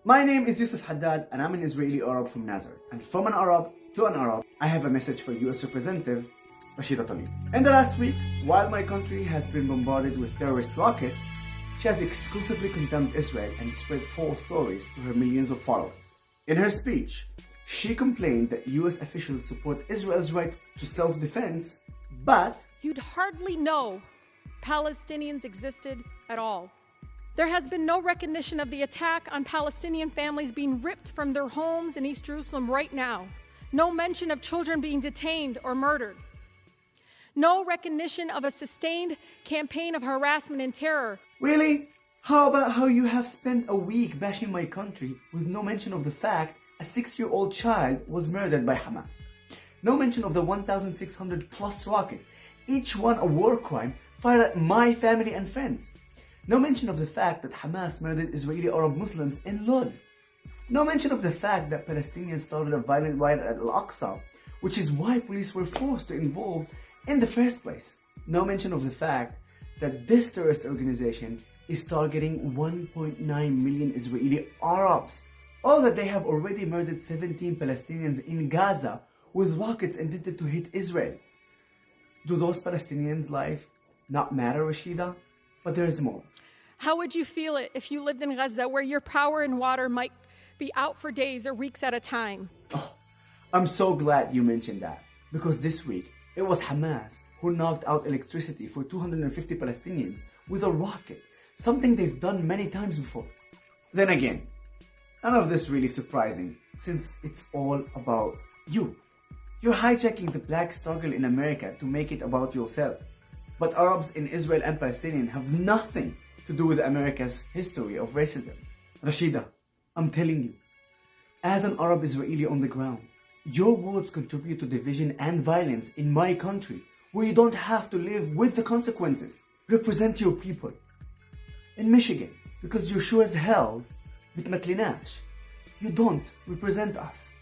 My name is Youssef Haddad and I'm an Israeli Arab from Nazareth. And from an Arab to an Arab, I have a message for US Representative Rashida Tlaib. In the last week, while my country has been bombarded with terrorist rockets, she has exclusively condemned Israel and spread false stories to her millions of followers. In her speech, she complained that US officials support Israel's right to self-defense, but you'd hardly know Palestinians existed at all. There has been no recognition of the attack on Palestinian families being ripped from their homes in East Jerusalem right now. No mention of children being detained or murdered. No recognition of a sustained campaign of harassment and terror. Really? How about how you have spent a week bashing my country with no mention of the fact a 6-year-old child was murdered by Hamas? No mention of the 1,600 plus rocket, each one a war crime, fired at my family and friends. No mention of the fact that Hamas murdered Israeli Arab Muslims in Lod. No mention of the fact that Palestinians started a violent riot at Al-Aqsa, which is why police were forced to involve in the first place. No mention of the fact that this terrorist organization is targeting 1.9 million Israeli Arabs, or that they have already murdered 17 Palestinians in Gaza with rockets intended to hit Israel. Do those Palestinians' lives not matter, Rashida? But there is more. How would you feel it if you lived in Gaza, where your power and water might be out for days or weeks at a time? Oh, I'm so glad you mentioned that, because this week it was Hamas who knocked out electricity for 250 Palestinians with a rocket, something they've done many times before. Then again, none of this really surprising, since it's all about you. You're hijacking the black struggle in America to make it about yourself. But Arabs in Israel and Palestine have nothing to do with America's history of racism. Rashida, I'm telling you, as an Arab Israeli on the ground, your words contribute to division and violence in my country, where you don't have to live with the consequences. Represent your people. In Michigan, because you're sure as hell, بتمثلناش. You don't represent us.